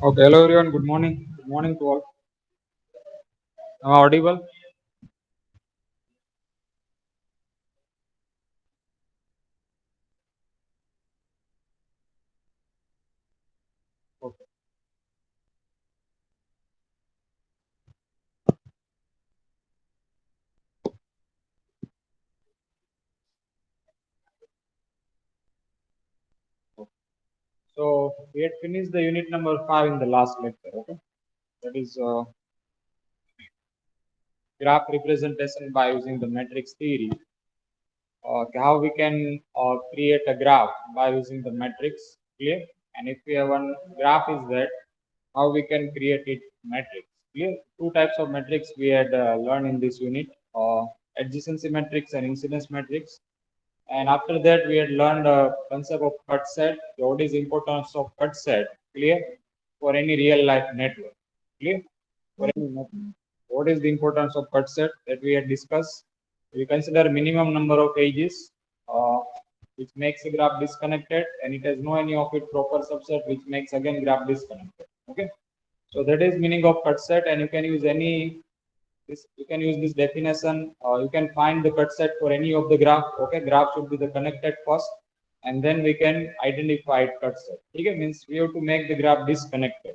Okay, hello everyone. Good morning. Good morning to all. Am I audible? Okay. So we had finished the unit number 5 in the last lecture. Okay, that is graph representation by using the matrix theory. How we can create a graph by using the matrix. Clear? And if we have one graph is that how we can create it matrix. Clear? Two types of matrix we had learned in this unit: adjacency matrix and incidence matrix. And after that, we had learned the concept of cut set. What is importance of cut set? Clear? For any real life network. Clear? For any network. What is the importance of cut set that we had discussed? We consider minimum number of edges, uh, which makes a graph disconnected, and it has no any of its proper subset, which makes again graph disconnected. Okay. So that is meaning of cut set, and you can use any this you can use this definition. You can find the cut set for any of the graph. Okay, graph should be the connected first, and then we can identify it cut set. Okay, means we have to make the graph disconnected,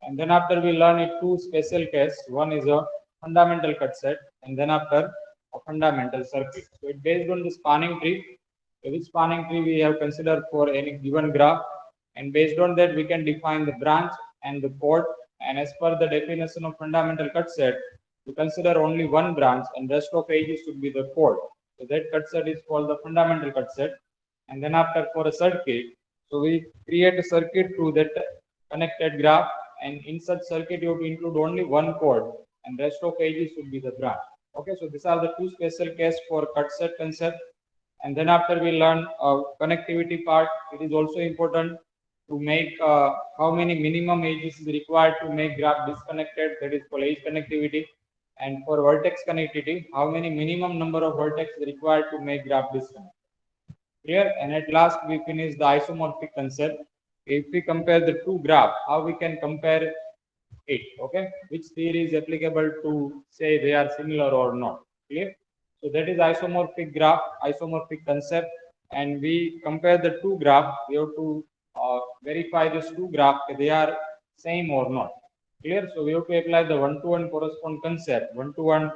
and then after we learn it two special case. One is a fundamental cut set, and then after a fundamental circuit. So it based on the spanning tree. Which spanning tree we have considered for any given graph, and based on that we can define the branch and the chord. And as per the definition of fundamental cut set, we consider only one branch and rest of edges should be the chord. So that cut set is called the fundamental cut set. And then after for a circuit, so we create a circuit through that connected graph, and in such circuit you have to include only one chord and rest of edges should be the branch. Okay, so these are the two special case for cut set concept. And then after we learn connectivity part, it is also important to make how many minimum edges is required to make graph disconnected, that is called edge connectivity. And for vertex connectivity, how many minimum number of vertex is required to make graph disconnected. Clear? And at last we finish the isomorphic concept. If we compare the two graph, how we can compare it? Okay, which theory is applicable to say they are similar or not? Clear? So that is isomorphic graph, isomorphic concept, and we compare the two graph. We have to verify these two graph they are same or not. Clear? So we have to apply the one-to-one correspond concept, one-to-one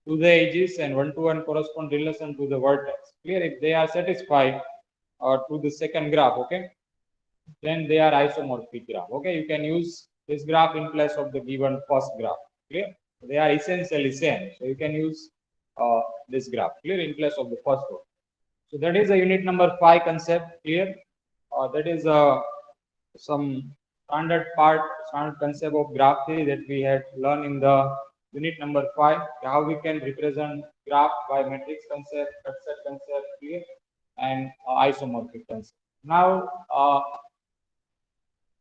to the edges and one-to-one correspond relation to the vertex. Clear? If they are satisfied to the second graph, okay, then they are isomorphic graph. Okay, you can use this graph in place of the given first graph. Clear? They are essentially same, so you can use this graph. Clear? In place of the first one. So that is a unit number 5 concept. Clear? That is some standard concept of graph theory that we had learned in the unit number 5. How we can represent graph by matrix concept, cut set concept, clear, and isomorphic concept. Now,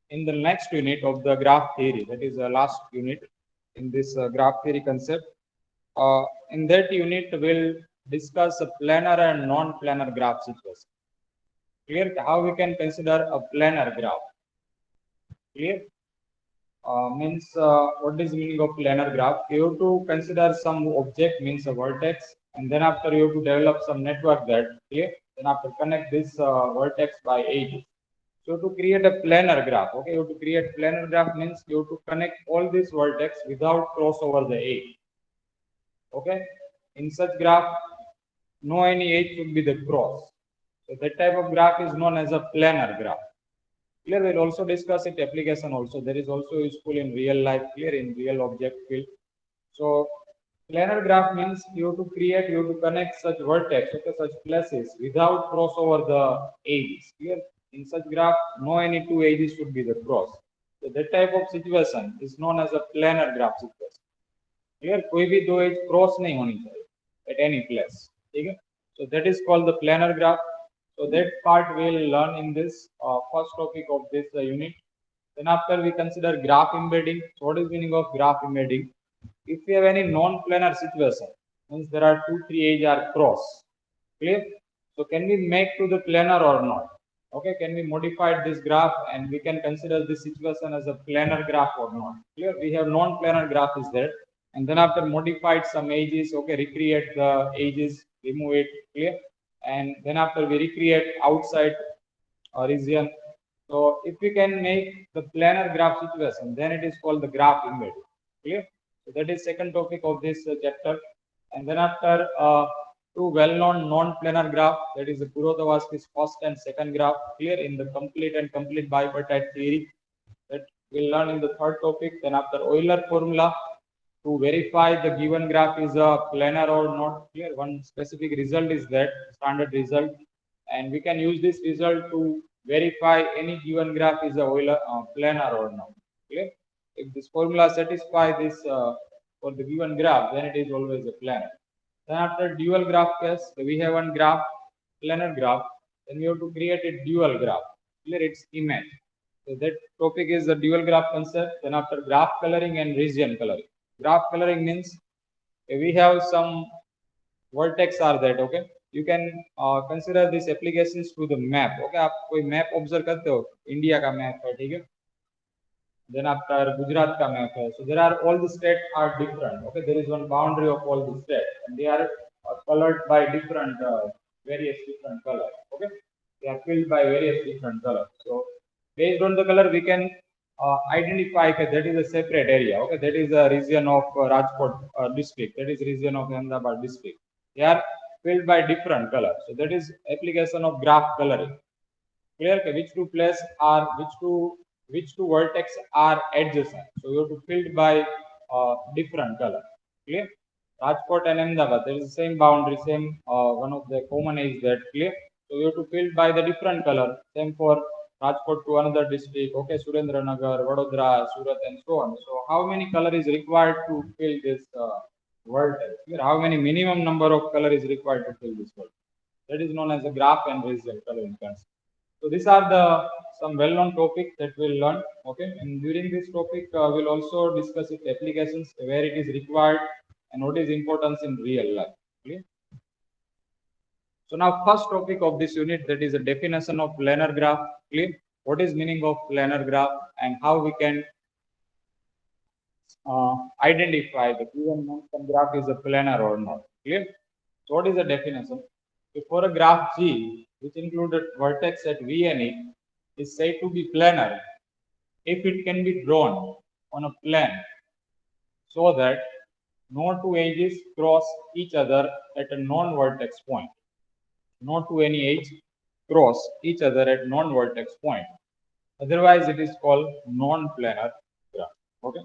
in the next unit of the graph theory, that is the last unit in this graph theory concept. In that unit, we'll discuss a planar and non-planar graph situation. Clear? How we can consider a planar graph? Clear? Means what is the meaning of planar graph? You have to consider some object, means a vertex, and then after you have to develop some network that, clear? Then after connect this vertex by edges. So to create a planar graph, okay, you have to create planar graph means you have to connect all these vertex without cross over the edge. Okay, in such graph, no any edge should be the cross. So that type of graph is known as a planar graph. Clear, we'll also discuss it application also. There is also useful in real life, clear, in real object field. So planar graph means you have to create, you have to connect such vertex, okay, such places without cross over the edges. Clear? In such graph, no any two edges should be the cross. So that type of situation is known as a planar graph situation. Clear? कोई भी दो edge cross नहीं होनी चाहिए at any place. ठीक है? So that is called the planar graph. So that part we'll learn in this first topic of this unit. Then after we consider graph embedding. So what is meaning of graph embedding? If we have any non-planar situation, means there are two, three edge are cross. Clear? So can we make to the planar or not? Okay, can we modify this graph and we can consider this situation as a planar graph or not? Clear? We have non-planar graph is there, and then after modified some edges, okay, recreate the edges, remove it, clear, and then after we recreate outside region. So if we can make the planar graph situation, then it is called the graph embed. Clear? So that is second topic of this chapter. And then after two well-known non-planar graph, that is the Kurosawa's first and second graph, clear, in the complete and complete bipartite theory, that we'll learn in the third topic. Then after Euler formula to verify the given graph is a planar or not, clear. One specific result is that standard result, and we can use this result to verify any given graph is a Euler planar or not. Clear? If this formula satisfy this for the given graph, then it is always a planar. Then after dual graph case, we have one graph, planar graph. Then we have to create a dual graph. Clear? Its image. So that topic is the dual graph concept. Then after graph coloring and region coloring. Graph coloring means we have some vertex are that, okay. You can consider these applications to the map. Okay, आप कोई map observe करते हो, India का map है, ठीक है. Then after Gujarat ka map hai. So there are all the states are different. Okay, there is one boundary of all the states, and they are colored by different various different colors. Okay, they are filled by various different colors. So based on the color, we can identify that that is a separate area. Okay, that is a region of Rajkot district. That is region of Ahmedabad district. They are filled by different colors. So that is application of graph coloring. Clear? Which two place are which two vertex are adjacent. So you have to fill by different color. Clear? Rajkot and Ahmedabad, there is the same boundary, same one of the common is that, clear. So you have to fill by the different color. Same for Rajkot to another district. Okay, Surendranagar, Vadodara, Surat, and so on. So how many color is required to fill this vertex? Clear? How many minimum number of color is required to fill this vertex? That is known as a graph and region coloring concept. So these are the some well-known topics that we'll learn. Okay, and during this topic, we'll also discuss its applications, where it is required, and what is importance in real life. Okay? So now, first topic of this unit, that is a definition of planar graph. Clear? What is meaning of planar graph and how we can identify the given motion graph is a planar or not. Clear? So what is the definition? So for a graph G, which included vertex at V and E, is said to be planar if it can be drawn on a plane so that no two edges cross each other at a non-vertex point. No two any edge cross each other at non-vertex point. Otherwise, it is called non-planar graph. Okay.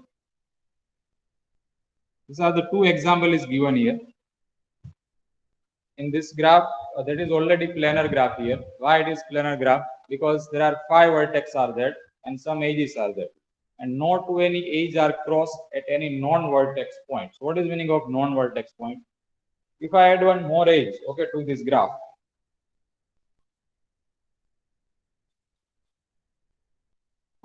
These are the two examples given here. In this graph, that is already planar graph here. Why it is planar graph? Because there are 5 vertex are there and some edges are there, and no two any edge are crossed at any non-vertex point. So what is meaning of non-vertex point? If I add one more edge, okay, to this graph,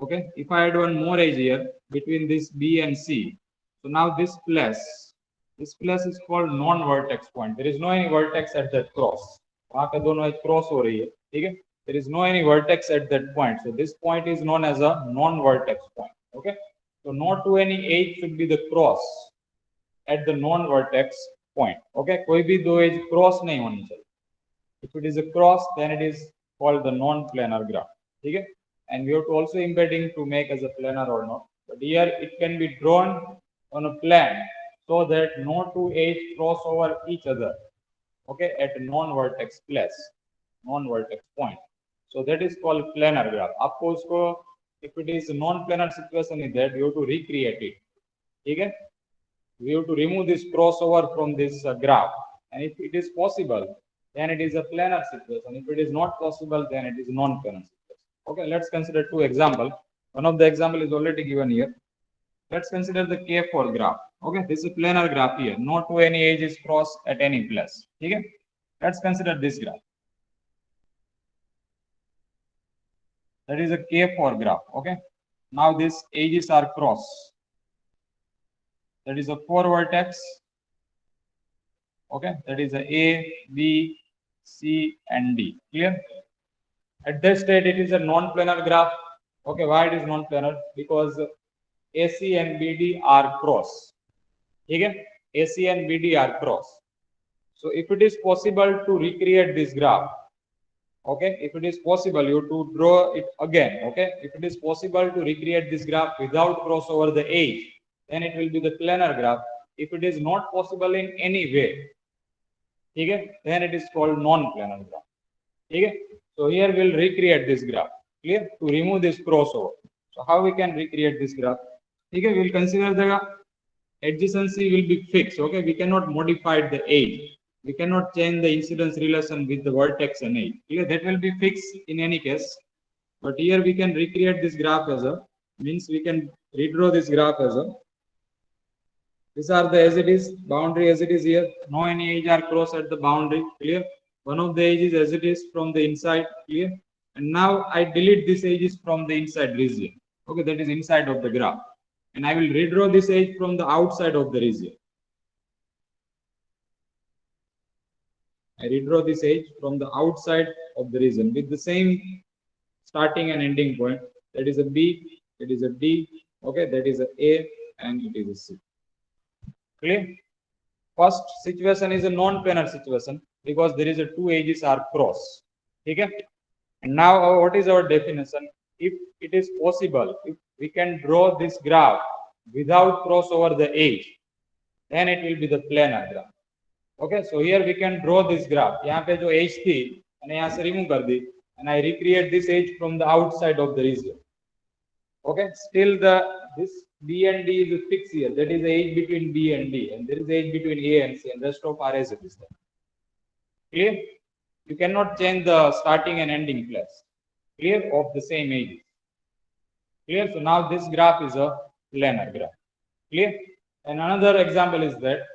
okay, if I add one more edge here between this B and C, so now this place is called non-vertex point. There is no any vertex at that cross. वहाँ पे दोनों edge cross हो रही है, ठीक है? There is no any vertex at that point. So this point is known as a non-vertex point. Okay. So no to any edge should be the cross at the non-vertex point. Okay. कोई भी दो edge cross नहीं होनी चाहिए. If it is a cross, then it is called the non-planar graph. ठीक है? And we have to also embedding to make as a planar or not. But here it can be drawn on a plane so that no two edge cross over each other. Okay, at a non-vertex place, non-vertex point. So that is called planar graph. आपको उसको, if it is a non-planar situation is that, you have to recreate it. ठीक है? We have to remove this crossover from this graph, and if it is possible, then it is a planar situation. If it is not possible, then it is non-planar situation. Okay, let's consider two examples. One of the example is already given here. Let's consider the K4 graph. Okay, this is a planar graph here. No two any edge is crossed at any place. Okay, let's consider this graph. That is a K4 graph. Okay, now these edges are crossed. That is a 4 vertex. Okay, that is a B, C, and D. Clear? At this state, it is a non-planar graph. Okay, why it is non-planar? Because AC and BD are cross. Okay, AC and BD are cross. So if it is possible to recreate this graph, okay, if it is possible you to draw it again, okay, if it is possible to recreate this graph without cross over the edge, then it will be the planar graph. If it is not possible in any way, okay, then it is called non-planar graph. Okay, so here we'll recreate this graph. Clear? To remove this crossover. So how we can recreate this graph? Okay, we'll consider the adjacency will be fixed. Okay, we cannot modify the edge. We cannot change the incidence relation with the vertex and edge. Okay, that will be fixed in any case. But here we can recreate this graph as a, means we can redraw this graph as a, these are the as it is, boundary as it is here. No any edge are crossed at the boundary. Clear? One of the edges as it is from the inside. Clear? And now I delete this edges from the inside region. Okay, that is inside of the graph. And I will redraw this edge from the outside of the region. I redraw this edge from the outside of the region with the same starting and ending point. That is a B, that is a D, okay, that is a and it is a C. Clear? First situation is a non-planar situation because there is a two edges are cross. Okay? And now what is our definition? If it is possible, if we can draw this graph without cross over the edge, then it will be the planar graph. Okay, so here we can draw this graph. यहाँ पे जो edge थी मैंने यहाँ से remove कर दी and I recreate this edge from the outside of the region. Okay, still this B and D is fixed here. That is the edge between B and D, and there is edge between A and C, and rest of R as it is there. Clear? You cannot change the starting and ending place. Clear? Of the same edges. Clear? So now this graph is a planar graph. Clear? And another example is that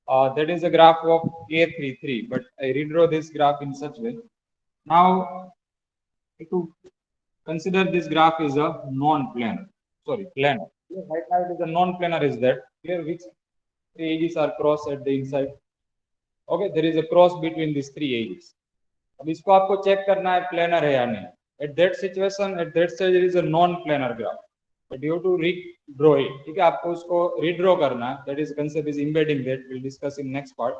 that is a graph of A33, but I redraw this graph in such way. Now, to consider this graph is a non-planar. Sorry, planar. Right now it is a non-planar is that here which three edges are crossed at the inside. Okay, there is a cross between these three edges. अब इसको आपको check करना है planar है या नहीं. At that situation, at that stage, there is a non-planar graph. But you have to redraw it. ठीक है, आपको उसको redraw करना है. That is concept is embedding that. We'll discuss in next part.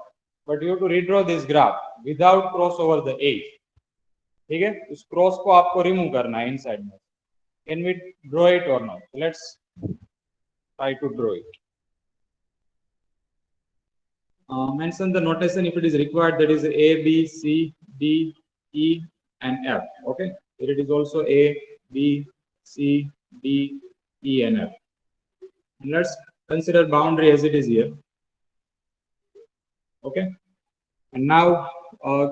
But you have to redraw this graph without cross over the edge. ठीक है, उस cross को आपको रिमूव करना है इनसाइड में. Can we draw it or not? Let's try to draw it. Mention the notation if it is required. That is A, B, C, D, E, and F. Okay, here it is also A, B, C, D, E, and F. And let's consider boundary as it is here. Okay, and now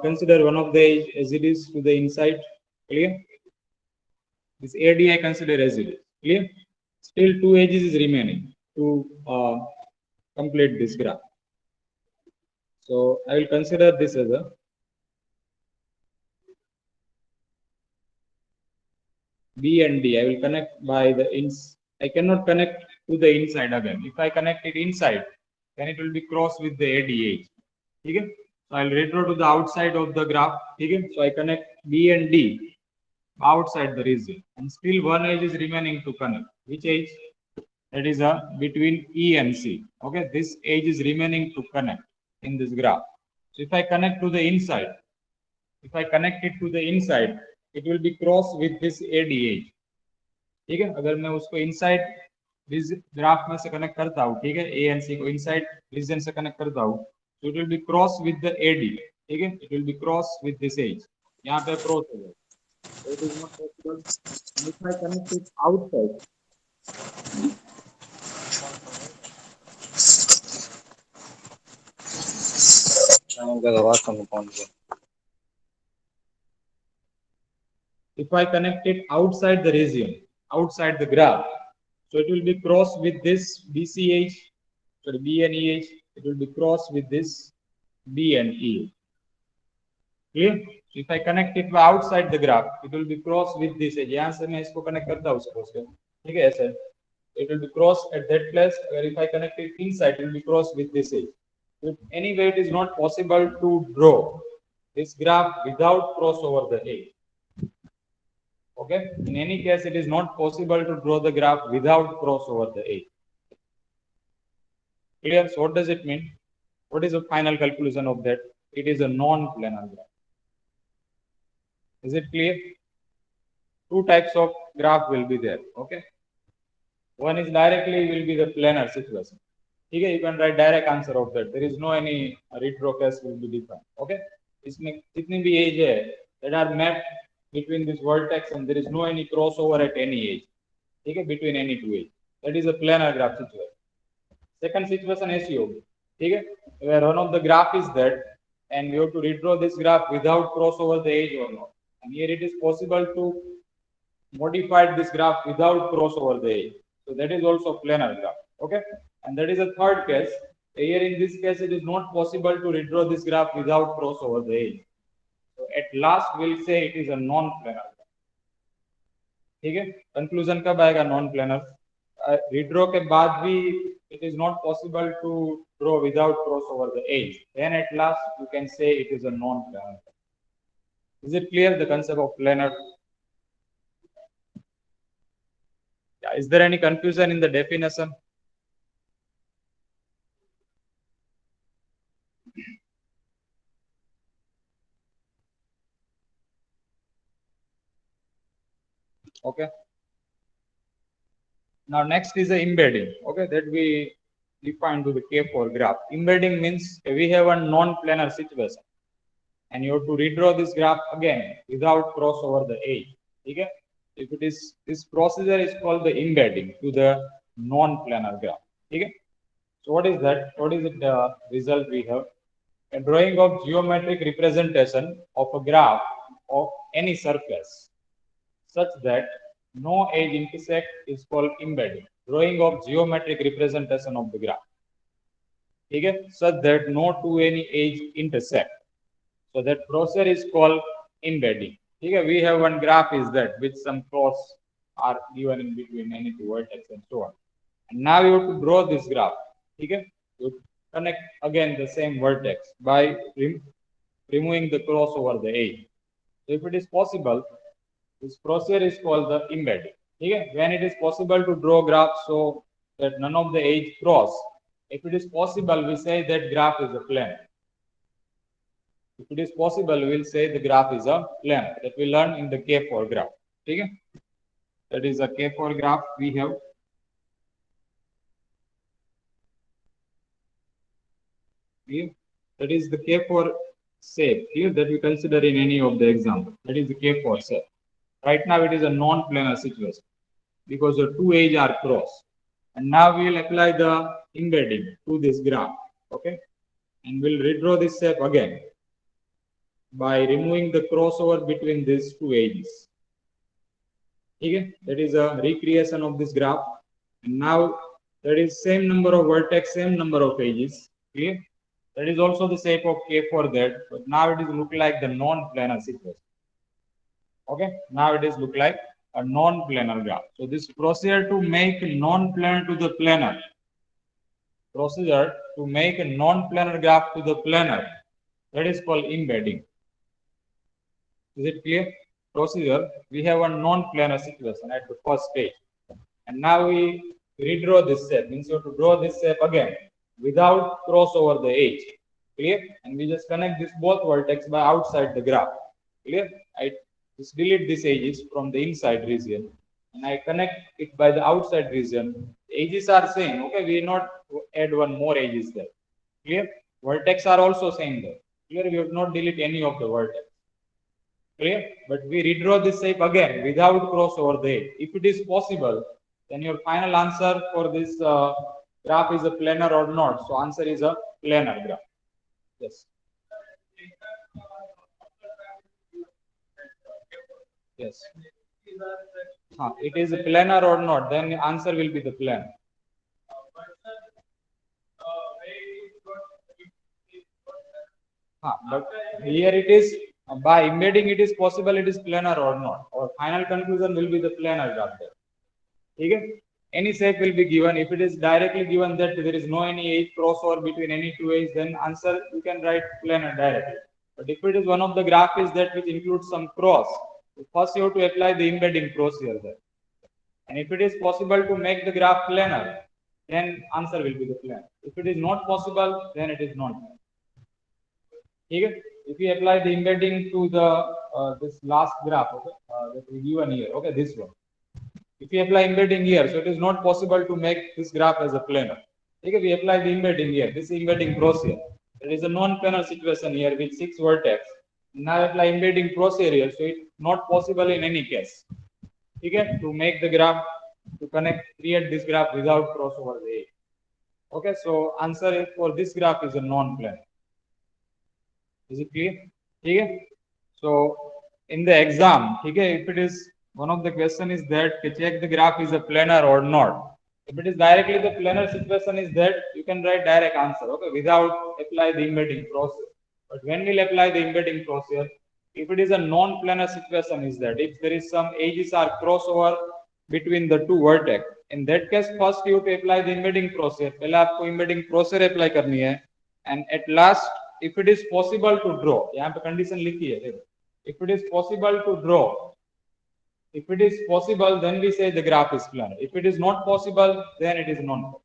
consider one of the edge as it is to the inside. Clear? This AD I consider as it is. Clear? Still two edges is remaining to complete this graph. So I will consider this as a B and D. I will connect by the ins. I cannot connect to the inside again. If I connect it inside, then it will be crossed with the AD edge. Okay? So I'll redraw to the outside of the graph. Okay? So I connect B and D outside the region, and still one edge is remaining to connect. Which edge? That is between E and C. Okay? This edge is remaining to connect in this graph. So if I connect to the inside, if I connect it to the inside, it will be crossed with this AD edge. ठीक है, अगर मैं उसको inside graph में से connect करता हूँ, ठीक है, A and C को inside region से कनेक्ट करता हूँ, so it will be crossed with the AD. ठीक है, it will be crossed with this edge. यहाँ पे cross हो जाएगा. So it is not possible. And if I connect it outside, if I connect it outside the region, outside the graph, so it will be crossed with this BCH, sorry, B and EH, it will be crossed with this B and E. Clear? So if I connect it outside the graph, it will be crossed with this edge. यहाँ से मैं इसको connect करता हूँ suppose के, ठीक है ऐसे. It will be crossed at that place. If I connect it inside, it will be crossed with this edge. So anyway, it is not possible to draw this graph without cross over the edge. Okay, in any case, it is not possible to draw the graph without cross over the edge. Clear? So what does it mean? What is the final conclusion of that? It is a non-planar graph. Is it clear? Two types of graph will be there. Okay. One is directly will be the planar situation. Okay, you can write direct answer of that. There is no any retro case will be defined. Okay. इसमें जितनी भी edge है that are mapped between this vertex and there is no any crossover at any edge. ठीक है, between any two edge. That is a planar graph situation. Second situation ऐसी होगी. ठीक है, where one of the graph is that and we have to redraw this graph without crossover the edge or not. And here it is possible to modify this graph without crossover the edge. So that is also planar graph. Okay. And that is a third case. Here in this case, it is not possible to redraw this graph without crossover the edge. So at last, we'll say it is a non-planar graph. ठीक है, conclusion कब आएगा non planner redraw के बाद भी it is not possible to draw without cross over the edge, then at last you can say it is a non-planar. Is it clear the concept of planar? Yeah, is there any confusion in the definition? Okay. Now next is the embedding. Okay, that we define to the K4 graph. Embedding means we have a non-planar situation and you have to redraw this graph again without cross over the edge. Okay. If it is this procedure is called the embedding to the non-planar graph. Okay. So what is that? What is the result we have? A drawing of geometric representation of a graph of any surface such that no edge intersect is called embedding. Drawing of geometric representation of the graph. Okay, such that no two any edge intersect. So that procedure is called embedding. Okay, we have one graph is that with some cross are given in between any two vertex and so on. And now you have to draw this graph. Okay, you connect again the same vertex by removing the cross over the edge. So if it is possible, this procedure is called the embedding. Okay? When it is possible to draw graph so that none of the edge cross, if it is possible, we say that graph is a plane. If it is possible, we will say the graph is a plane. That we learn in the K4 graph. Okay? That is a K4 graph we have. Okay? That is the K4 shape here that we consider in any of the example. That is the K4 shape. Right now it is a non-planar situation because the two edges are crossed. And now we will apply the embedding to this graph. Okay. And we'll redraw this shape again by removing the crossover between these two edges. Okay. That is a recreation of this graph. And now there is same number of vertex, same number of edges. Clear? That is also the shape of K4 there. But now it is look like the non-planar situation. Okay, now it is look like a non-planar graph. So this procedure to make non-planar to the planar, procedure to make a non-planar graph to the planar, that is called embedding. Is it clear? Procedure, we have a non-planar situation at the first stage. And now we redraw this shape, means you have to draw this shape again without cross over the edge. Clear? And we just connect this both vertex by outside the graph. Clear? I just delete these edges from the inside region and I connect it by the outside region. The edges are same. Okay, we will not add one more edges there. Clear? Vertex are also same there. Clear? We have not delete any of the vertex. Clear? But we redraw this shape again without cross over the edge. If it is possible, then your final answer for this graph is a planar or not. So answer is a planar graph. Yes. Yes. It is a planar or not, then the answer will be the planar. But here it is, by embedding it is possible it is planar or not. Our final conclusion will be the planar graph there. Okay? Any shape will be given. If it is directly given that there is no any edge crossover between any two edges, then answer you can write planar directly. But if it is one of the graph is that which includes some cross, First, you have to apply the embedding procedure there. And if it is possible to make the graph planar, then answer will be the planar. If it is not possible, then it is not. Okay? If we apply the embedding to the this last graph, okay, that we given here, okay, this one. If we apply embedding here, so it is not possible to make this graph as a planar. Okay, we apply the embedding here. This embedding procedure. There is a non-planar situation here with 6 vertex. Now apply embedding procedure here, so it's not possible in any case. Okay, to make the graph, to create this graph without crossover the edge. Okay, so answer for this graph is a non-planar. Is it clear? Okay. So in the exam, okay, if it is one of the question is that check the graph is a planar or not. If it is directly the planar situation is that you can write direct answer, okay, without apply the embedding process. But when we'll apply the embedding process, if it is a non-planar situation is that if there is some edges are crossover between the two vertex, in that case first you have to apply the embedding process. पहले आपको embedding process apply करनी है, and at last if it is possible to draw, यहाँ पे condition लिखी है देखो, if it is possible to draw, if it is possible then we say the graph is planar. If it is not possible then it is non-planar.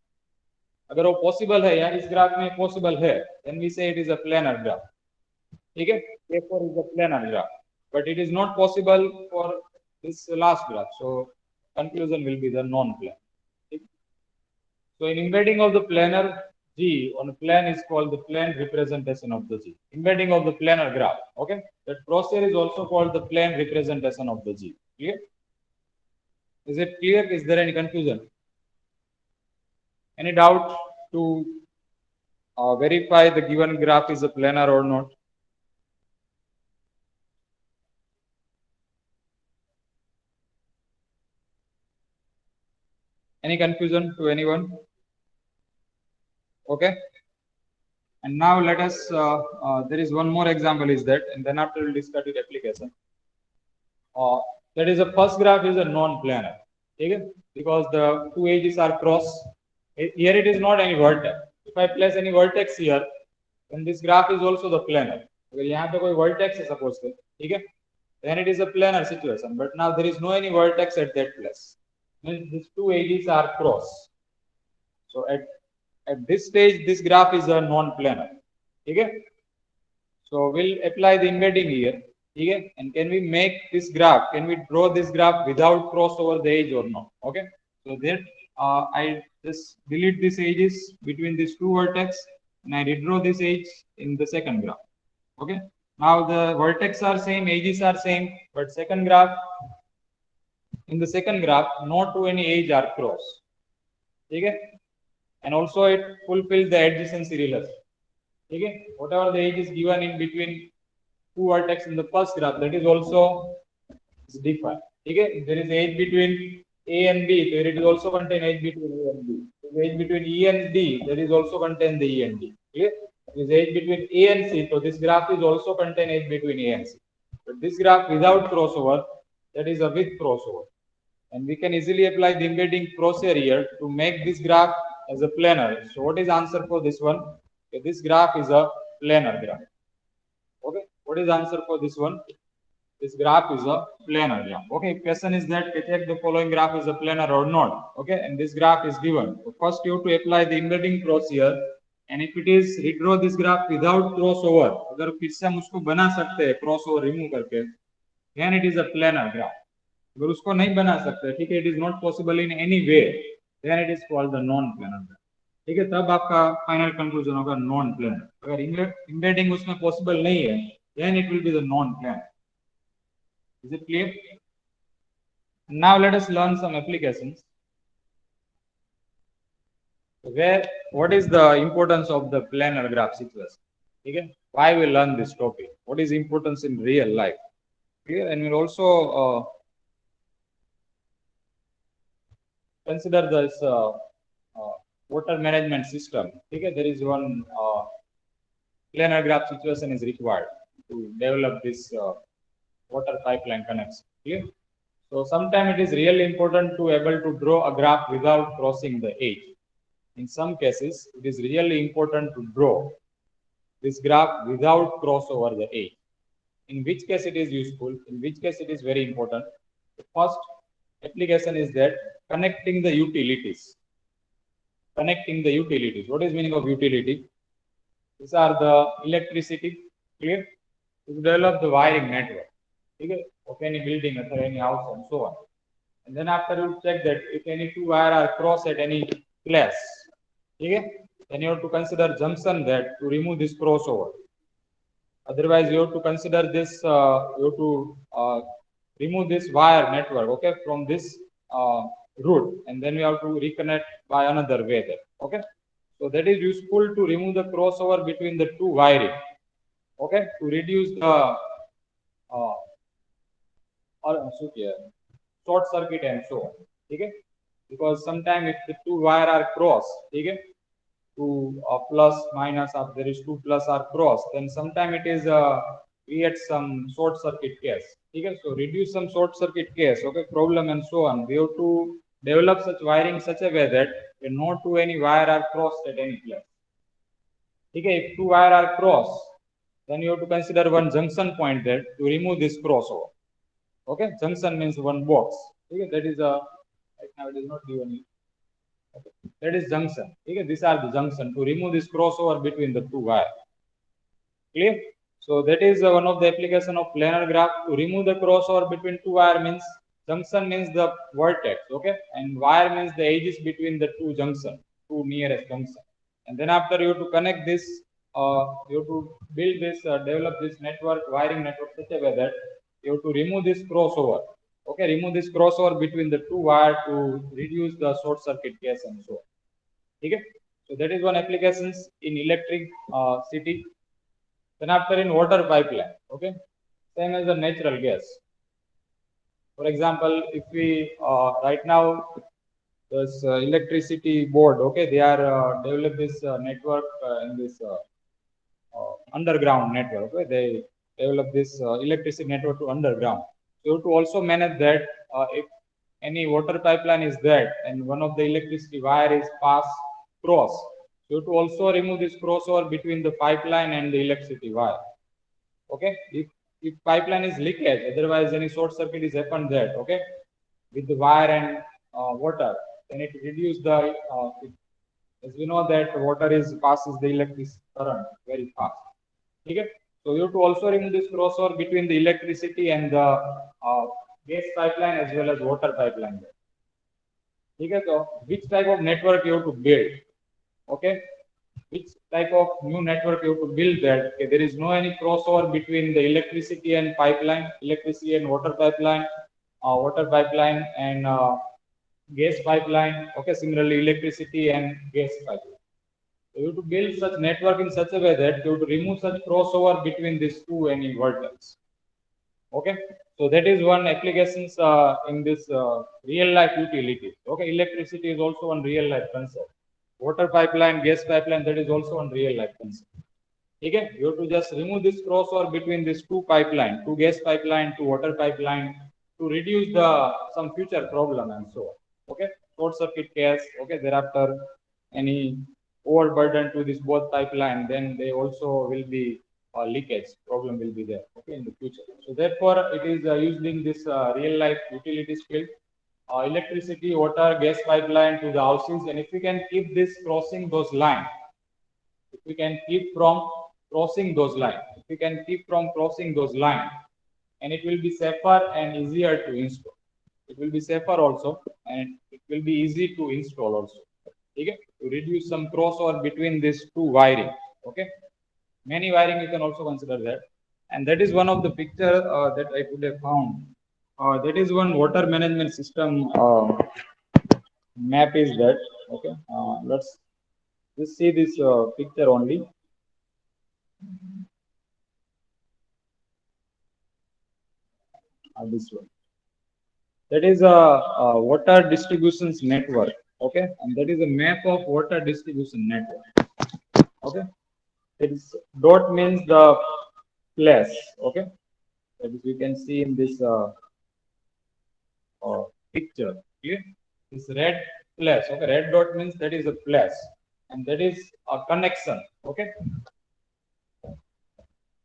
अगर वो possible है या इस ग्राफ में possible है, then we say it is a planar graph. ठीक है, therefore is a planar graph, but it is not possible for this last graph, so conclusion will be the non-planar. So in embedding of the planar G on a plane is called the plane representation of the G. Embedding of the planar graph. Okay, that procedure is also called the plane representation of the G. Clear? Is it clear? Is there any confusion? Any doubt to verify the given graph is a planar or not? Any confusion to anyone? Okay. And now let us, there is one more example is that, and then after we'll discuss the application. That is the first graph is a non-planar. Okay? Because the two edges are cross. Here it is not any vertex. If I place any vertex here, then this graph is also the planar. अगर यहाँ पे कोई vertex है suppose के, ठीक है? Then it is a planar situation. But now there is no any vertex at that place. Means these two edges are cross. So at this stage, this graph is a non-planar. Okay? So we'll apply the embedding here. Okay? And can we make this graph? Can we draw this graph without cross over the edge or not? Okay? So that I just delete these edges between these two vertex and I redraw this edge in the second graph. Okay? Now the vertex are same, edges are same, but second graph, in the second graph, no two any edge are cross. Okay? And also it fulfills the adjacency relation. Okay? Whatever the edge is given in between two vertex in the first graph, that is also defined. Okay? If there is edge between A and B, there it is also contain edge between A and B. If edge between E and D, there is also contain the E and D. Okay? There is edge between A and C, so this graph is also contain edge between A and C. But this graph without crossover, that is a with crossover. And we can easily apply the embedding procedure here to make this graph as a planar. So what is answer for this one? Okay, this graph is a planar graph. Okay, what is answer for this one? This graph is a planar graph. Okay, question is that check the following graph is a planar or not. Okay, and this graph is given. So first you have to apply the embedding procedure, and if it is redraw this graph without crossover, अगर फिर से हम उसको बना सकते हैं crossover remove करके, then it is a planar graph. अगर उसको नहीं बना सकते, ठीक है, it is not possible in any way, then it is called the non-planar graph. ठीक है, तब आपका फाइनल कंक्लूजन होगा नॉन प्लेनर. अगर embedding उसमें possible नहीं है, then it will be the non-planar. Is it clear? Now let us learn some applications. What is the importance of the planar graph situation? Okay? Why we learn this topic? What is importance in real life? Clear? And we'll also consider this water management system. Okay? There is one planar graph situation is required to develop this water pipeline connection. Clear? So sometimes it is really important to able to draw a graph without crossing the edge. In some cases, it is really important to draw this graph without cross over the edge. In which case it is useful, in which case it is very important. The first application is that connecting the utilities. Connecting the utilities. What is meaning of utility? These are the electricity, clear? To develop the wiring network, okay, of any building or any house and so on. And then after you check that if any two wire are crossed at any place, okay, then you have to consider junction that to remove this crossover. Otherwise, you have to consider this, you have to remove this wire network, okay, from this route, and then you have to reconnect by another way there, okay. So that is useful to remove the crossover between the two wiring, okay, to reduce the short circuit and so on, okay. Because sometimes if the two wire are crossed, okay, two plus minus, if there is two plus are crossed, then sometimes it is create some short circuit case, okay. So reduce some short circuit case, okay, problem and so on. We have to develop such wiring such a way that no two any wire are crossed at any place. Okay, if two wire are crossed, then you have to consider one junction point there to remove this crossover. Okay, junction means one box. Okay, that is a right now it is not given. Okay, that is junction. Okay, these are the junction to remove this crossover between the two wire. Clear? So that is one of the application of planar graph. To remove the crossover between two wire means junction means the vertex. Okay, and wire means the edges between the two junction, two nearest junction. And then after you have to connect this, you have to build this, develop this network, wiring network such a way that you have to remove this crossover. Okay, remove this crossover between the two wire to reduce the short circuit case and so on. Okay, so that is one applications in electric city. Then after in water pipeline, okay, same as the natural gas. For example, if we right now this electricity board, okay, they are develop this network in this underground network. Okay, they develop this electricity network to underground. So to also manage that, if any water pipeline is there and one of the electricity wire is pass cross, so to also remove this crossover between the pipeline and the electricity wire. Okay, if pipeline is leakage, otherwise any short circuit is happened there, okay, with the wire and water, then it reduce the as we know that water is passes the electric current very fast. Okay, so you have to also remove this crossover between the electricity and the gas pipeline as well as water pipeline. Okay, so which type of network you have to build? Okay, which type of new network you have to build that okay, there is no any crossover between the electricity and pipeline, electricity and water pipeline and gas pipeline. Okay, similarly electricity and gas pipeline. So you have to build such network in such a way that you have to remove such crossover between these two any vertexes. Okay, so that is one applications in this real life utility. Okay, electricity is also one real life concept. Water pipeline, gas pipeline, that is also one real life concept. Okay, you have to just remove this crossover between these two pipeline, two gas pipeline, two water pipeline, to reduce the some future problem and so on. Okay, short circuit case. Okay, thereafter any overburden to this both pipeline, then they also will be leakage problem will be there. Okay, in the future. So therefore, it is using this real life utilities field. Electricity, water, gas pipeline to the houses, and if we can keep this crossing those lines, if we can keep from crossing those lines, if we can keep from crossing those lines, and it will be safer and easier to install. It will be safer also, and it will be easy to install also. Okay, to reduce some crossover between these two wiring. Okay, many wiring you can also consider that, and that is one of the picture that I could have found. That is one water management system map is that. Okay, let's just see this picture only. This one. That is a water distributions network. Okay, and that is a map of water distribution network. Okay, it is dot means the place. Okay, that is we can see in this picture. Okay, this red place. Okay, red dot means that is a place, and that is a connection. Okay,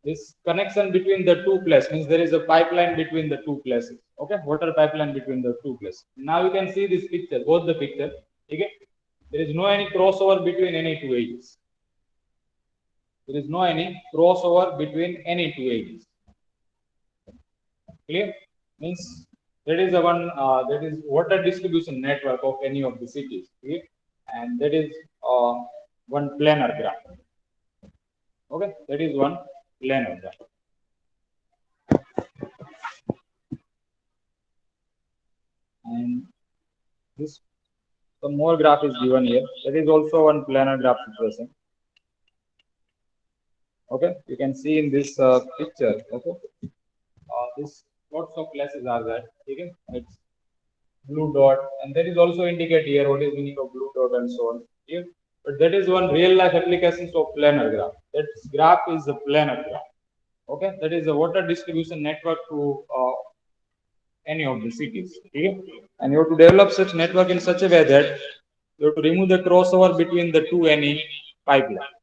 this connection between the two places means there is a pipeline between the two places. Okay, water pipeline between the two places. Now you can see this picture, both the picture. Okay, there is no any crossover between any two edges. There is no any crossover between any two edges. Clear? Means that is the one that is water distribution network of any of the cities. Clear? And that is one planar graph. Okay, that is one planar graph. And this some more graph is given here. That is also one planar graph situation. Okay, you can see in this picture. Okay, this lots of places are there. Okay, it's blue dot, and that is also indicate here what is meaning of blue dot and so on. Here, but that is one real life applications of planar graph. That graph is a planar graph. Okay, that is a water distribution network to any of the cities. Okay, and you have to develop such network in such a way that you have to remove the crossover between the two any pipeline.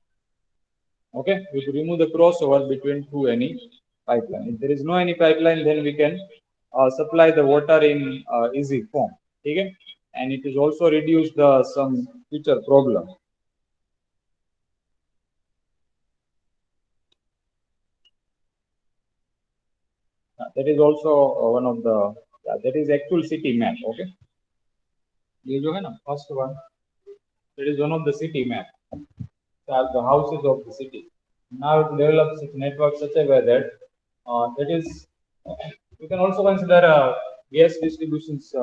Okay, we have to remove the crossover between two any pipeline. If there is no any pipeline, then we can supply the water in easy form. Okay, and it is also reduce the some future problem. That is also one of the that is actual city map. Okay, ये जो है ना first one, that is one of the city map. The houses of the city. Now it develops its network such a way that that is you can also consider a gas distributions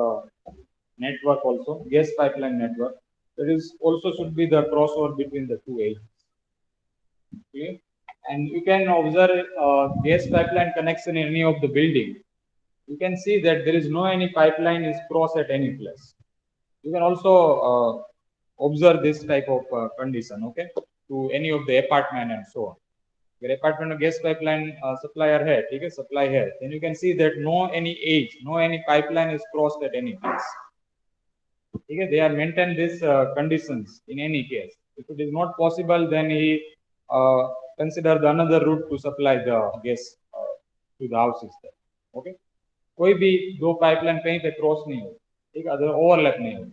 network also gas pipeline network. That is also should be the crossover between the two edges. Okay, and you can observe gas pipeline connection in any of the building. You can see that there is no any pipeline is crossed at any place. You can also observe this type of condition, okay, to any of the apartment and so on. Your apartment gas pipeline supplier hai, okay, supply here. Then you can see that no any edge, no any pipeline is crossed at any place. Okay, they are maintain these conditions in any case. If it is not possible, then he consider the another route to supply the gas to the houses there. Okay, कोई भी दो pipeline कहीं पे cross नहीं हो, ठीक है, other overlap नहीं हो,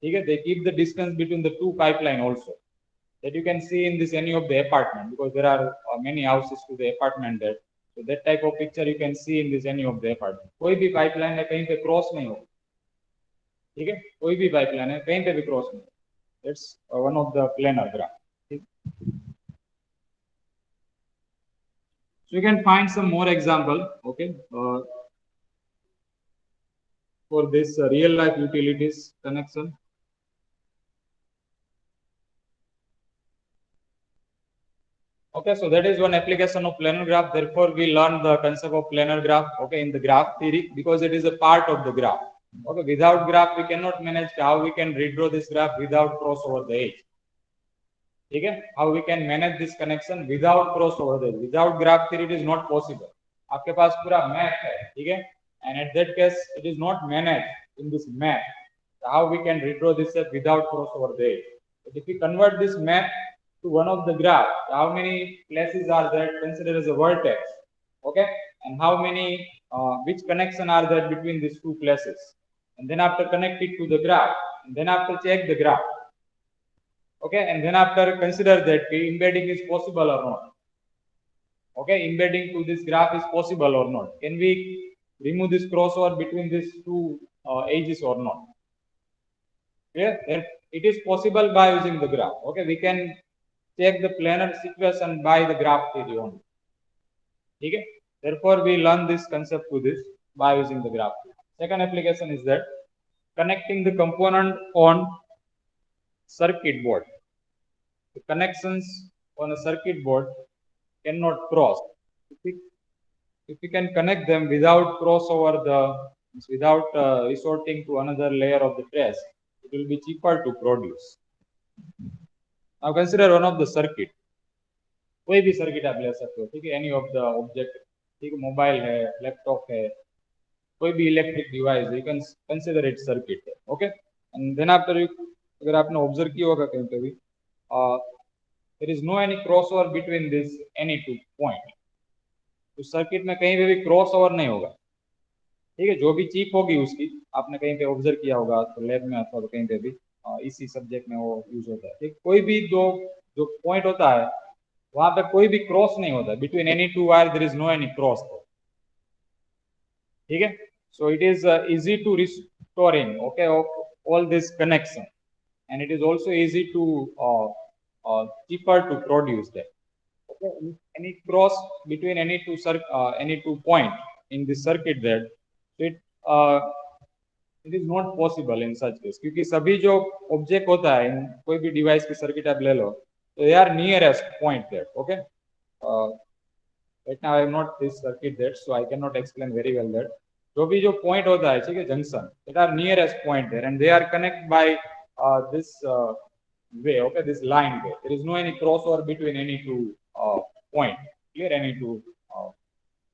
ठीक है. They keep the distance between the two pipeline also, that you can see in this any of the apartment, because there are many houses to the apartment there. So that type of picture you can see in this any of the apartment. कोई भी pipeline है कहीं पे cross नहीं हो, ठीक है, कोई भी पाइपलाइन है कहीं पे भी क्रॉस नहीं. That's one of the planar graph. So you can find some more example, okay, for this real life utilities connection. Okay, so that is one application of planar graph. Therefore, we learn the concept of planar graph, okay, in the graph theory, because it is a part of the graph. Okay, without graph, we cannot manage how we can redraw this graph without cross over the edge. Okay, how we can manage this connection without cross over the edge. Without graph theory, it is not possible. आपके पास पूरा map है, ठीक है, and at that case, it is not managed in this map. So how we can redraw this without cross over the edge? But if we convert this map to one of the graph, how many places are there considered as a vertex? Okay, and how many which connection are there between these two places? And then after connect it to the graph, and then after check the graph. Okay, and then after consider that embedding is possible or not. Okay, embedding to this graph is possible or not. Can we remove this crossover between these two edges or not? Yeah, it is possible by using the graph. Okay, we can check the planar situation by the graph theory only. Okay, therefore we learn this concept to this by using the graph. Second application is that connecting the component on circuit board. The connections on a circuit board cannot cross. If we can connect them without crossover without resorting to another layer of the trace, it will be cheaper to produce. Now consider one of the circuit. कोई भी circuit आप ले सकते हो, ठीक है, any of the object, ठीक है, मोबाइल है, लैपटॉप है, कोई भी electric device, you can consider it circuit. Okay, and then after you, अगर आपने ऑब्जर्व किया होगा कहीं पे भी, there is no any crossover between this any two point. तो सर्किट में कहीं पे भी क्रॉस ओवर नहीं होगा, ठीक है। जो भी चिप होगी उसकी आपने कहीं पे ऑब्जर्व किया होगा तो लैब में अथवा तो कहीं पे भी इसी सब्जेक्ट में वो यूज होता है, ठीक। कोई भी दो जो पॉइंट होता है वहां पे कोई भी क्रॉस नहीं होता between any two wire, there is no any cross, ठीक है। So it is easy to restoring okay all this connection and it is also easy to cheaper to produce that. Okay, any cross between any two point in the circuit that it uh, it is not possible in such case, क्योंकि सभी जो object होता है कोई भी device की circuit आप ले लो तो they are nearest point there. Okay, right now I am not this circuit that, so I cannot explain very well that. जो भी जो पॉइंट होता है, ठीक है, junction, that are nearest point there and they are connected by this way, okay, this line way. There is no any crossover between any two point, clear, any two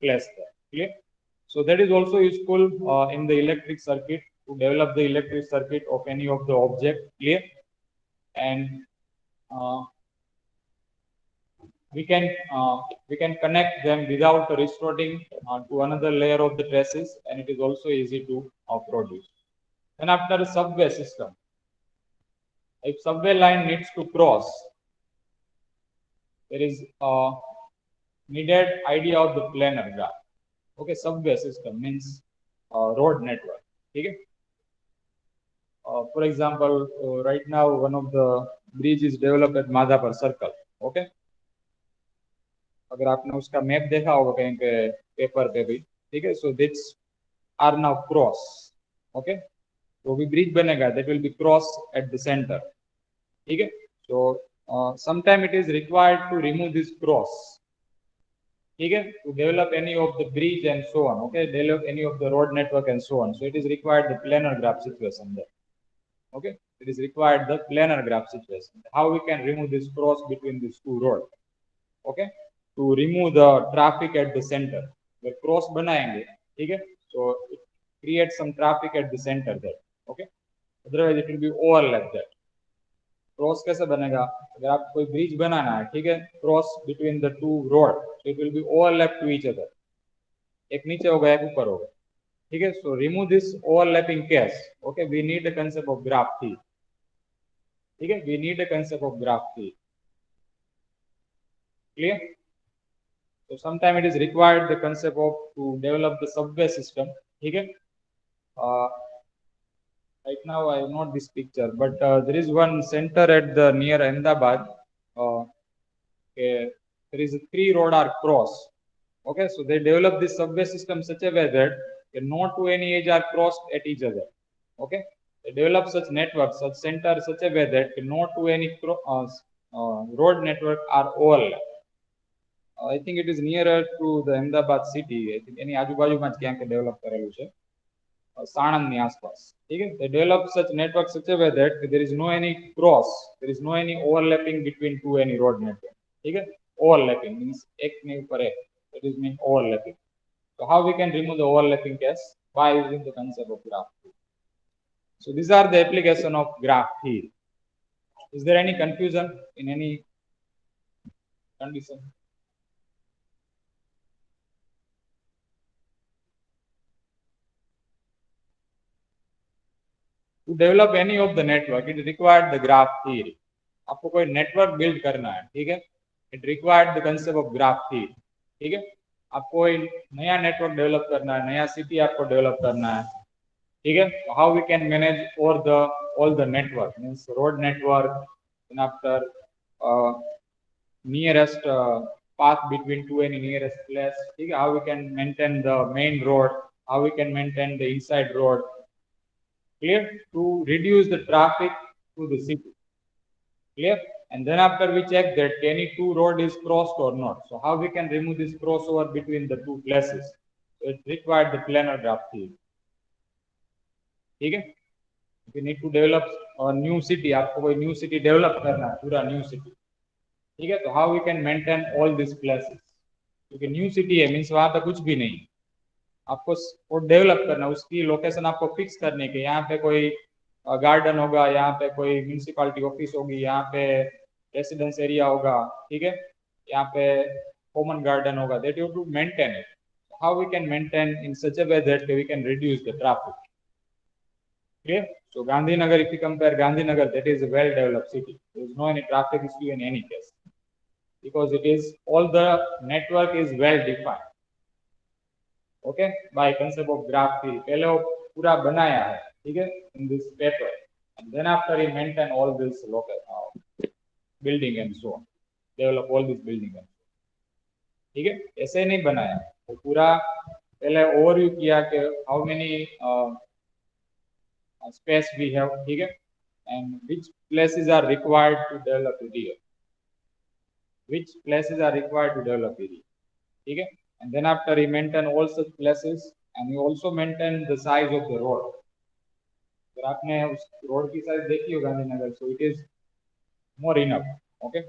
place there, clear. So that is also useful in the electric circuit to develop the electric circuit of any of the object, clear. And we can connect them without resorting to another layer of the traces, and it is also easy to produce. Then after the subway system, if subway line needs to cross, there is needed idea of the planar graph. Okay, subway system means road network, ठीक है। For example, right now one of the bridge is developed at Madhapur Circle. Okay, अगर आपने उसका map देखा होगा कहीं पे paper पे भी, ठीक है। So these are now cross, okay. तो भी ब्रिज बनेगा that will be cross at the centre, ठीक है। So sometime it is required to remove this cross, ठीक है, to develop any of the bridge and so on, okay, develop any of the road network and so on. So it is required the planar graph situation there. Okay, it is required the planar graph situation. How we can remove this cross between these two roads? Okay, to remove the traffic at the center, the cross बनाएंगे, ठीक है, so it creates some traffic at the center there. Okay, otherwise it will be overlap there. Cross कैसे बनेगा? अगर आप कोई bridge बनाना है, ठीक है, cross between the two road, so it will be overlap to each other. एक नीचे होगा एक ऊपर होगा, ठीक है। So remove this overlapping case, okay, we need the concept of graph theory, ठीक है, we need the concept of graph theory, clear. So sometime it is required the concept of to develop the subway system, ठीक है। Right now I have not this picture, but there is one center at the near Ahmedabad. Okay, there is a 3 road are cross. Okay, so they develop this subway system such a way that no two any edge are crossed at each other. Okay, they develop such networks, such center such a way that no two any road network are overlap. I think it is nearer to the Ahmedabad city. I think any આજુબાજુમાં જ ક્યાંક develop કરેલું છે, સાણંદની આસપાસ, ठीक है। they develop such network such a way that there is no any cross, there is no any overlapping between two any road network, ठीक है। overlapping means एक ने ऊपर एक, that is mean overlapping. So how we can remove the overlapping case? By using the concept of graph theory. So these are the application of graph theory. Is there any confusion in any condition? To develop any of the network, it required the graph theory. आपको कोई network build करना है, ठीक है, it required the concept of graph theory, ठीक है। आपको कोई नया नेटवर्क डेवलप करना है, नया सिटी आपको डेवलप करना है, ठीक है। How we can manage all the network means road network, and after nearest path between two any nearest place, ठीक है। how we can maintain the main road, how we can maintain the inside road, clear, to reduce the traffic to the city, clear. And then after we check that any two road is crossed or not, so how we can remove this crossover between the two places? So it required the planar graph theory, ठीक है। we need to develop a new city, आपको कोई new city develop करना है, पूरा new city, ठीक है। तो how we can maintain all these places, क्योंकि new city है मीन्स वहां पे कुछ भी नहीं, आपको वो डेवलप करना, उसकी लोकेशन आपको फिक्स करने के, यहाँ पे कोई गार्डन होगा, यहाँ पे कोई म्यूनिसिपालिटी ऑफिस होगी, यहाँ पे रेसिडेंस एरिया होगा, ठीक है, यहाँ पे कॉमन गार्डन होगा, that you have to maintain it. How we can maintain in such a way that we can reduce the traffic? Clear? So Gandhinagar, if you compare Gandhinagar, that is a well-developed city. There is no any traffic issue in any case because it is all the network is well defined. Okay, by concept of graph theory. पहले वो पूरा बनाया है, ठीक है, in this paper, and then after he maintain all this local building and so on, develop all this building and so on. ठीक है, ऐसे नहीं बनाया, वो पूरा पहले ओवरव्यू किया कि how many space we have, ठीक है, and which places are required to develop area, which places are required to develop area, ठीक है, and then after he maintain all such places and he also maintain the size of the road. अगर आपने उस road की size देखी हो Gandhinagar, so it is more enough. Okay,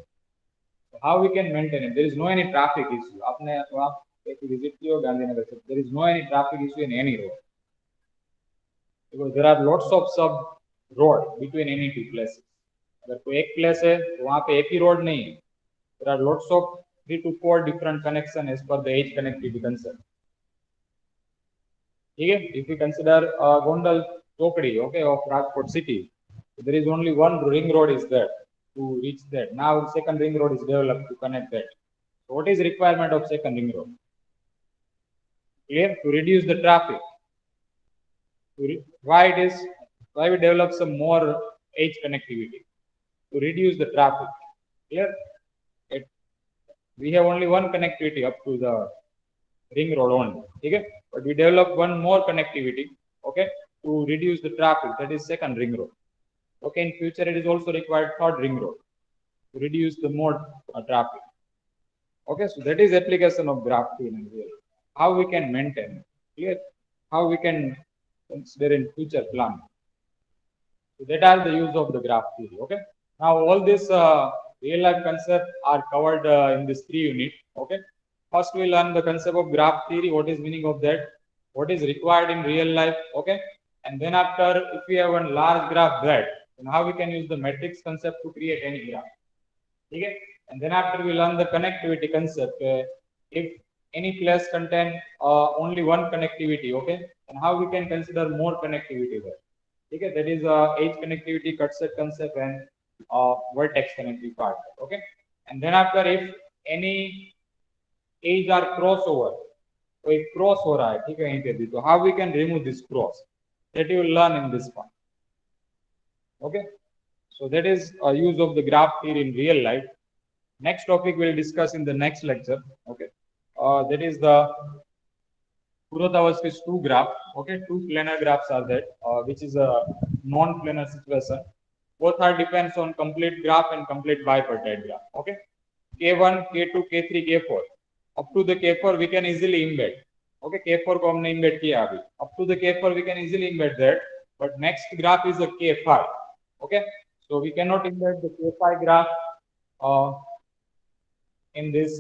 so how we can maintain it? There is no any traffic issue. आपने तो आप एक विजिट किया हो Gandhinagar, so there is no any traffic issue in any road because there are lots of sub road between any two places. अगर कोई एक place है तो वहाँ पे एक ही रोड नहीं है. There are lots of 3 to 4 different connections as per the edge connectivity concept. ठीक है, if we consider Gondal Chokdi, okay, of Rajkot city, so there is only one ring road is there to reach that. Now second ring road is developed to connect that. So what is requirement of second ring road? Clear? To reduce the traffic. Why it is? Why we develop some more edge connectivity? To reduce the traffic. Clear? We have only one connectivity up to the ring road only, okay, but we develop one more connectivity, okay, to reduce the traffic, that is second ring road. Okay, in future it is also required third ring road to reduce the more traffic. Okay, so that is application of graph theory and real. How we can maintain, clear? How we can consider in future plan. So that are the use of the graph theory. Okay, now all this real life concepts are covered in this 3 units. Okay, first we learn the concept of graph theory, what is meaning of that, what is required in real life. Okay, and then after, if we have one large graph that, then how we can use the matrix concept to create any graph. Okay, and then after we learn the connectivity concept, if any place contain only one connectivity, okay, and how we can consider more connectivity there. Okay, that is edge connectivity, cut set concept, and vertex connectivity part. Okay, and then after, if any edge are crossover, तो एक cross हो रहा है, ठीक है, यहीं पे भी, तो how we can remove this cross, that you will learn in this one. Okay, so that is a use of the graph theory in real life. Next topic we'll discuss in the next lecture. Okay, that is the Kurosawa's 2 graph. Okay, 2 planar graphs are there, which is a non-planar situation. Both are depends on complete graph and complete bipartite graph. Okay, K1, K2, K3, K4. Up to the K4 we can easily embed. Okay, K4 को हमने embed किया अभी. Up to the K4 we can easily embed that. But next graph is a K5. Okay, so we cannot embed the K5 graph in this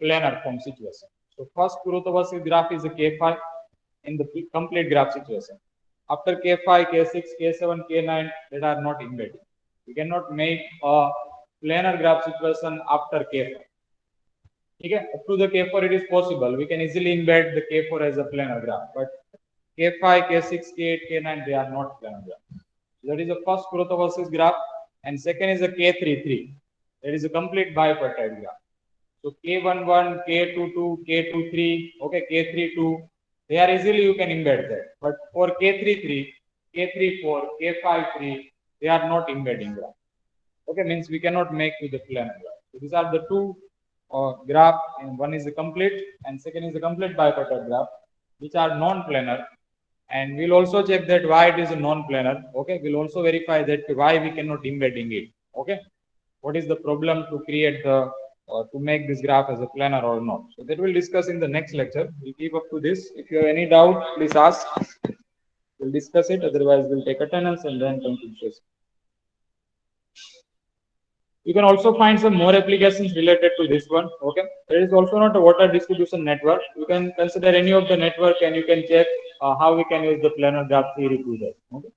planar form situation. So first Kurosawa's graph is a K5 in the complete graph situation. After K5, K6, K7, K9 that are not embedded. We cannot make a planar graph situation after K5. Okay, up to the K4 it is possible. We can easily embed the K4 as a planar graph, but K5, K6, K8, K9 they are not planar graph. So that is the first Kurosawa's graph, and second is a K33. That is a complete bipartite graph. So K11, K22, K23, okay, K32, they are easily you can embed that. But for K33, K34, K53, they are not embedding graph. Okay, means we cannot make with the planar graph. So these are the 2 graph, and one is a complete and second is a complete bipartite graph, which are non-planar. And we'll also check that why it is a non-planar. Okay, we'll also verify that why we cannot embedding it. Okay, what is the problem to create the to make this graph as a planar or not. So that we'll discuss in the next lecture. We'll keep up to this. If you have any doubt, please ask. We'll discuss it. Otherwise, we'll take attendance and then conclusion. You can also find some more applications related to this one. Okay, there is also not a water distribution network. You can consider any of the network and you can check how we can use the planar graph theory to that. Okay.